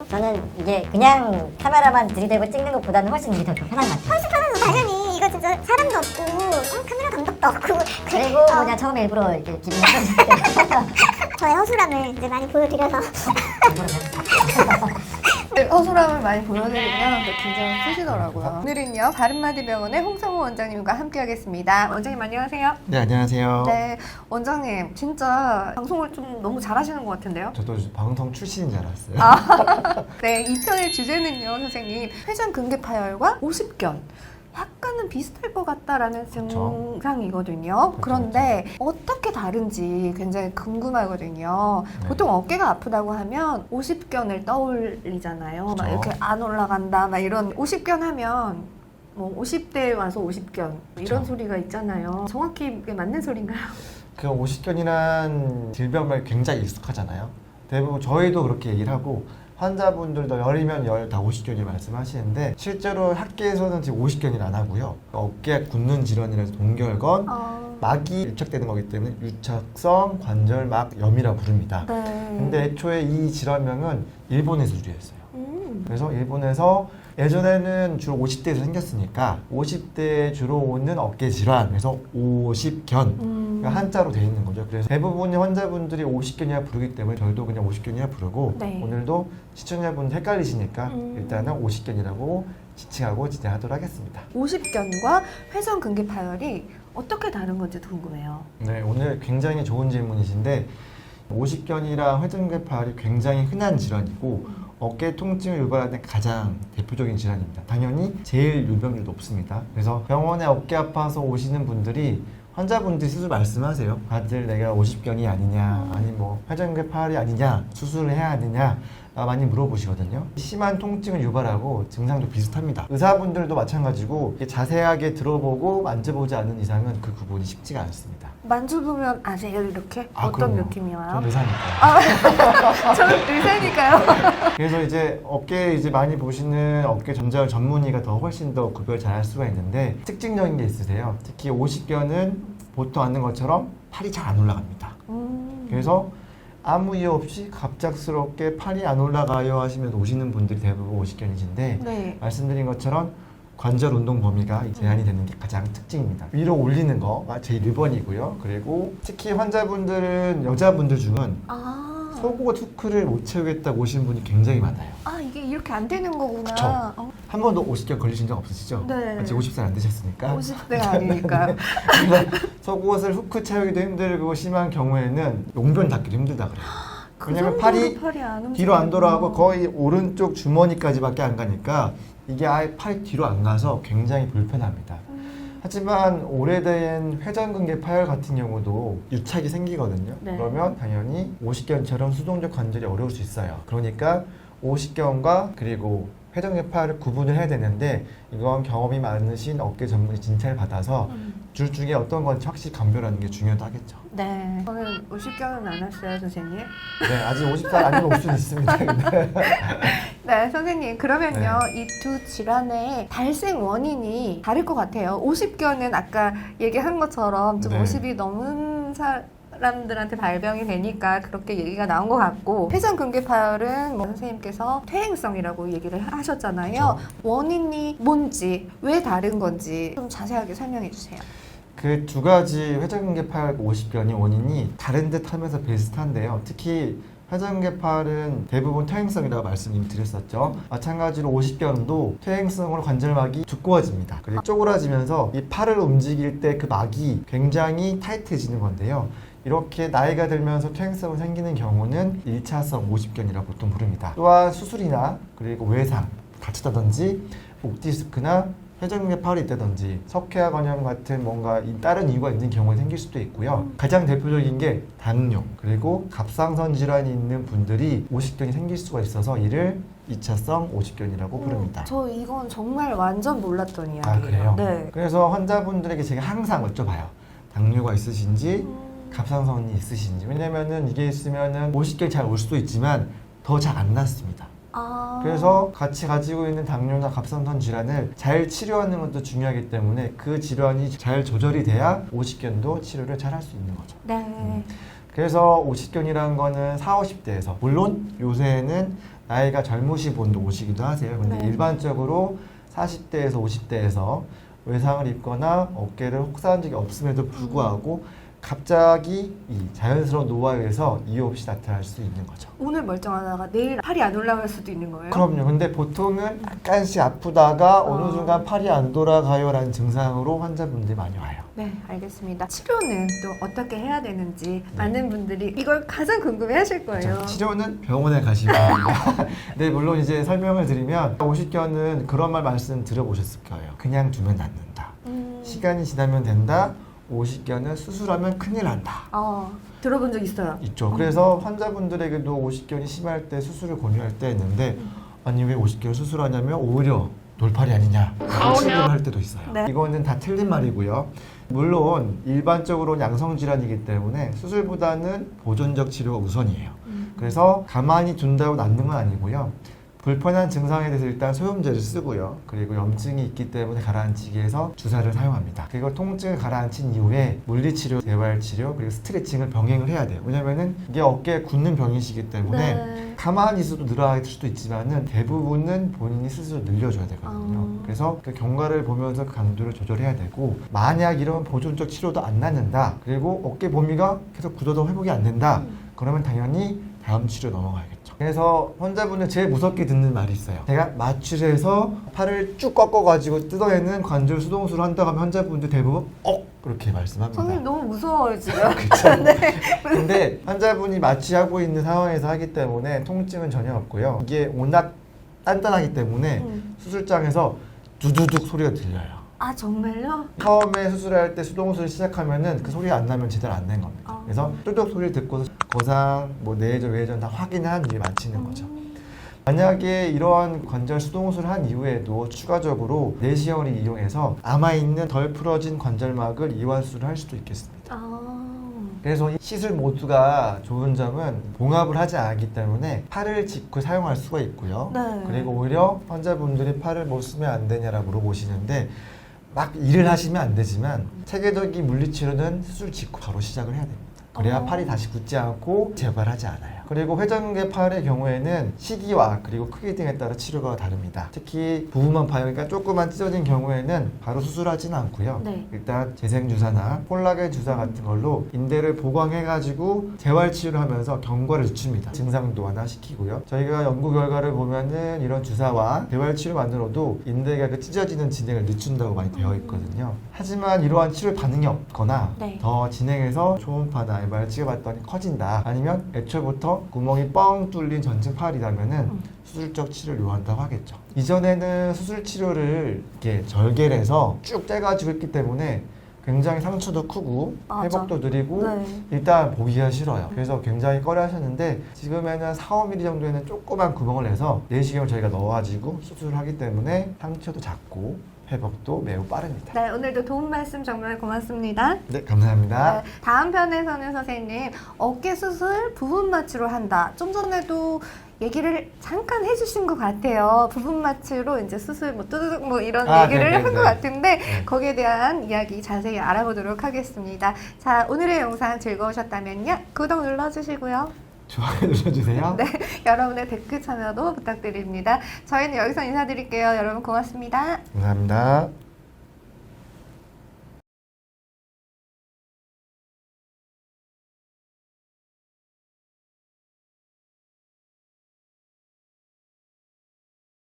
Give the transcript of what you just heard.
저는 이게 그냥 카메라만 들이대고 찍는 것보다는 훨씬 이게 더 편한 것 같아요. 훨씬 편하죠. 당연히 이거 진짜 사람도 없고 카메라 감독도 없고 그리고 그냥 처음에 일부러 이렇게 기분이 저의 허술함을 이제 많이 보여드려서 허술함을 많이 보여드리면 또 긴장을 푸시더라고요. 오늘은요 바른마디병원의 홍성우 원장님과 함께하겠습니다. 원장님 안녕하세요. 네, 안녕하세요. 네, 원장님 진짜 방송을 좀 너무 잘하시는 것 같은데요? 저도 방송 출신인 줄 알았어요. 네, 이 편의 주제는요, 선생님 회전근개파열과 오십견. 약간은 비슷할 것 같다라는 그쵸. 증상이거든요. 그쵸, 그런데 어떻게 다른지 굉장히 궁금하거든요. 네. 보통 어깨가 아프다고 하면 오십견을 떠올리잖아요. 막 그쵸. 이렇게 안 올라간다, 막 이런 오십견 하면 뭐 50대에 와서 오십견 이런 그쵸. 소리가 있잖아요. 정확히 이게 맞는 소리인가요? 그 오십견이란 질병에 굉장히 익숙하잖아요. 대부분 저희도 그렇게 얘기를 하고 환자분들도 열이면 열 다 오십견이 말씀하시는데 실제로 학계에서는 지금 오십견을 안 하고요. 어깨 굳는 질환이라서 동결건, 막이 유착되는 거기 때문에 유착성 관절막염이라고 부릅니다. 네. 근데 애초에 이 질환명은 일본에서 유래했어요. 그래서 일본에서 예전에는 주로 50대에서 생겼으니까 50대에 주로 오는 어깨 질환, 그래서 오십견 한자로 돼 있는 거죠. 그래서 대부분의 환자분들이 오십견이라 부르기 때문에 저희도 그냥 오십견이라 부르고 네. 오늘도 시청자분 헷갈리시니까 일단은 오십견이라고 지칭하고 진행하도록 하겠습니다. 오십견과 회전근개파열이 어떻게 다른 건지도 궁금해요. 네, 오늘 굉장히 좋은 질문이신데 오십견이랑 회전근개파열이 굉장히 흔한 질환이고 어깨 통증을 유발하는 가장 대표적인 질환입니다. 당연히 제일 유병률 높습니다. 그래서 병원에 어깨 아파서 오시는 분들이 환자분들이 스스로 말씀하세요. 다들 내가 오십견이 아니냐, 아니 뭐 회전근개파열이 아니냐, 수술을 해야 하느냐 많이 물어보시거든요. 심한 통증을 유발하고 증상도 비슷합니다. 의사분들도 마찬가지고 자세하게 들어보고 만져보지 않는 이상은 그 구분이 쉽지가 않습니다. 만져보면 아세요, 이렇게? 어떤 그럼요. 느낌이 와요? 전 의사니까요. 저는 의사니까요. 그래서 이제 어깨 이제 많이 보시는 어깨 전절 전문의가 더 훨씬 더 구별 잘 할 수가 있는데 특징적인 게 있으세요. 특히 오십견은 보통 아는 것처럼 팔이 잘 안 올라갑니다. 그래서 아무 이유 없이 갑작스럽게 팔이 안 올라가요 하시면 오시는 분들이 대부분 오십견이신데 네. 말씀드린 것처럼 관절 운동 범위가 제한이 되는 게 가장 특징입니다. 위로 올리는 거가 제일 1번이고요. 그리고 특히 환자분들은 여자분들 중은 속옷 후크를 못 채우겠다고 오시는 분이 굉장히 많아요. 이게 이렇게 안 되는 거구나. 그쵸. 한 번도 오십견 걸리신 적 없으시죠? 네. 아직 50살 안 되셨으니까. 50대가 아니니까. 속옷을 후크 채우기도 힘들고 심한 경우에는 용변 닫기도 힘들다 그래요. 왜냐면 팔이 뒤로 안 돌아가고 거의 오른쪽 주머니까지밖에 안 가니까 이게 아예 팔이 뒤로 안 가서 굉장히 불편합니다. 하지만 오래된 회전근개파열 같은 경우도 유착이 생기거든요. 네. 그러면 당연히 오십견처럼 수동적 관절이 어려울 수 있어요. 그러니까 오십견과 그리고 회전근개파열을 구분을 해야 되는데 이건 경험이 많으신 어깨 전문의 진찰을 받아서 둘 중에 어떤 건지 확실히 감별하는 게 중요하겠죠. 네. 저는 오십견은 안 왔어요, 선생님. 네, 아직 50살 아니면 올 수는 있습니다. 근데. 네, 선생님. 그러면요, 이 두 질환의 발생 원인이 다를 것 같아요. 오십견은 아까 얘기한 것처럼 좀 네. 50이 넘은 사람들한테 발병이 되니까 그렇게 얘기가 나온 것 같고, 회전근개파열은 뭐 선생님께서 퇴행성이라고 얘기를 하셨잖아요. 그렇죠. 원인이 뭔지, 왜 다른 건지 좀 자세하게 설명해 주세요. 그 두 가지 회전근개파열과 오십견이 원인이 다른 듯 하면서 비슷한데요. 특히 회전근개파열은 대부분 퇴행성이라고 말씀을 드렸었죠. 마찬가지로 오십견도 퇴행성으로 관절막이 두꺼워집니다. 그리고 쪼그라지면서 이 팔을 움직일 때 그 막이 굉장히 타이트해지는 건데요. 이렇게 나이가 들면서 퇴행성이 생기는 경우는 1차성 오십견이라고 보통 부릅니다. 또한 수술이나 그리고 외상, 다쳤다든지 옥디스크나 회전근개파열이 있다든지 석회화 관염 같은 뭔가 다른 이유가 있는 경우에 생길 수도 있고요. 가장 대표적인 게 당뇨 그리고 갑상선 질환이 있는 분들이 오십견이 생길 수가 있어서 이를 2차성 오십견이라고 부릅니다. 저 이건 정말 완전 몰랐던 이야기예요. 아, 그래요? 네. 그래서 환자분들에게 제가 항상 여쭤봐요. 당뇨가 있으신지 갑상선이 있으신지. 왜냐면은 이게 있으면은 오십견이 잘 올 수도 있지만 더 잘 안 낫습니다. 그래서 같이 가지고 있는 당뇨나 갑상선 질환을 잘 치료하는 것도 중요하기 때문에 그 질환이 잘 조절이 돼야 오십견도 치료를 잘 할 수 있는 거죠. 네. 그래서 오십견이라는 거는 40, 50대에서 물론 요새는 나이가 젊으신 분도 오시기도 하세요. 근데 네. 일반적으로 40대에서 50대에서 외상을 입거나 어깨를 혹사한 적이 없음에도 불구하고 갑자기 이 자연스러운 노화에서 이유 없이 나타날 수 있는 거죠. 오늘 멀쩡하다가 내일 팔이 안 올라갈 수도 있는 거예요? 그럼요. 근데 보통은 약간씩 아프다가 어느 아. 순간 팔이 안 돌아가요 라는 증상으로 환자분들이 많이 와요. 네, 알겠습니다. 치료는 또 어떻게 해야 되는지 많은 분들이 이걸 가장 궁금해 하실 거예요. 자, 치료는 병원에 가시면 됩니다. 네, 물론 이제 설명을 드리면 오십견은 그런 말씀 들어보셨을 거예요. 그냥 두면 낫는다. 시간이 지나면 된다. 오십견은 수술하면 큰일 난다. 들어본 적 있어요. 있죠. 그래서 환자분들에게도 오십견이 심할 때 수술을 권유할 때 있는데 아니 왜 오십견을 수술하냐면 오히려 돌팔이 아니냐 치료를 할 때도 있어요. 네. 이거는 다 틀린 말이고요. 물론 일반적으로는 양성질환이기 때문에 수술보다는 보존적 치료가 우선이에요. 그래서 가만히 둔다고 낫는 건 아니고요. 불편한 증상에 대해서 일단 소염제를 쓰고요. 그리고 염증이 있기 때문에 가라앉히기 위해서 주사를 사용합니다. 그리고 통증을 가라앉힌 이후에 물리치료, 재활치료, 그리고 스트레칭을 병행을 해야 돼요. 왜냐면은 이게 어깨에 굳는 병이시기 때문에 네. 가만히 가만히 있어도 늘어날 수도 있지만은 대부분은 본인이 스스로 늘려줘야 되거든요. 그래서 그 경과를 보면서 그 강도를 조절해야 되고 만약 이런 보존적 치료도 안 낫는다. 그리고 어깨 범위가 계속 굳어도 회복이 안 된다. 그러면 당연히 다음 치료 넘어가야겠죠. 그래서 환자분은 제일 무섭게 듣는 말이 있어요. 제가 마취해서 팔을 쭉 꺾어가지고 뜯어내는 관절 수동술을 한다고 하면 환자분들 대부분 그렇게 말씀합니다. 선생님 너무 무서워요 지금. 그렇죠. 근데 환자분이 마취하고 있는 상황에서 하기 때문에 통증은 전혀 없고요. 이게 워낙 단단하기 때문에 수술장에서 두두둑 소리가 들려요. 아 정말요? 처음에 수술할 때 수동술을 시작하면은 그 소리가 안 나면 제대로 안 된 겁니다. 그래서 뚜둑 소리를 듣고서 거상, 뭐 내전, 외전 다 확인한 뒤에 마치는 거죠. 만약에 이러한 관절 수동술을 한 이후에도 추가적으로 내시경을 이용해서 남아있는 덜 풀어진 관절막을 이완수를 할 수도 있겠습니다. 그래서 이 시술 모두가 좋은 점은 봉합을 하지 않기 때문에 팔을 짚고 사용할 수가 있고요. 네. 그리고 오히려 환자분들이 팔을 뭐 쓰면 안 되냐라고 물어보시는데 막 일을 하시면 안 되지만 체계적인 물리치료는 수술 직후 바로 시작을 해야 됩니다. 그래야 팔이 다시 굳지 않고 재발하지 않아요. 그리고 회전근개 팔의 경우에는 시기와 그리고 크기 등에 따라 치료가 다릅니다. 특히 부분만 파요. 그러니까 조금만 찢어진 경우에는 바로 수술하지는 않고요. 네. 일단 재생주사나 콜라겐 주사 같은 걸로 인대를 보강해가지고 재활치료를 하면서 경과를 늦춥니다. 증상도 완화시키고요. 저희가 연구 결과를 보면은 이런 주사와 재활치료만으로도 인대가 그 찢어지는 진행을 늦춘다고 많이 되어 있거든요. 하지만 이러한 치료 반응이 없거나 네. 더 진행해서 초음파나 MR을 찍어봤더니 커진다. 아니면 애초부터 구멍이 뻥 뚫린 전층 파열이라면은 수술적 치료를 요한다고 하겠죠. 이전에는 수술 치료를 이렇게 절개를 해서 쭉 떼가지고 했기 때문에 굉장히 상처도 크고 맞아. 회복도 느리고 네. 일단 보기가 싫어요. 그래서 굉장히 꺼려 하셨는데 지금에는 4, 5mm 정도에는 조그만 구멍을 내서 내시경을 저희가 넣어가지고 수술을 하기 때문에 상처도 작고 회복도 매우 빠릅니다. 네, 오늘도 도움 말씀 정말 고맙습니다. 네, 감사합니다. 네, 다음 편에서는 선생님 어깨 수술 부분 마취로 한다. 좀 전에도 얘기를 잠깐 해주신 것 같아요. 부분 마취로 이제 수술 뭐 뚜두둑 뭐 이런 얘기를 한 것 같은데 거기에 대한 이야기 자세히 알아보도록 하겠습니다. 자, 오늘의 영상 즐거우셨다면요 구독 눌러주시고요. 좋아요 눌러주세요. 네, 여러분의 댓글 참여도 부탁드립니다. 저희는 여기서 인사드릴게요. 여러분 고맙습니다. 감사합니다.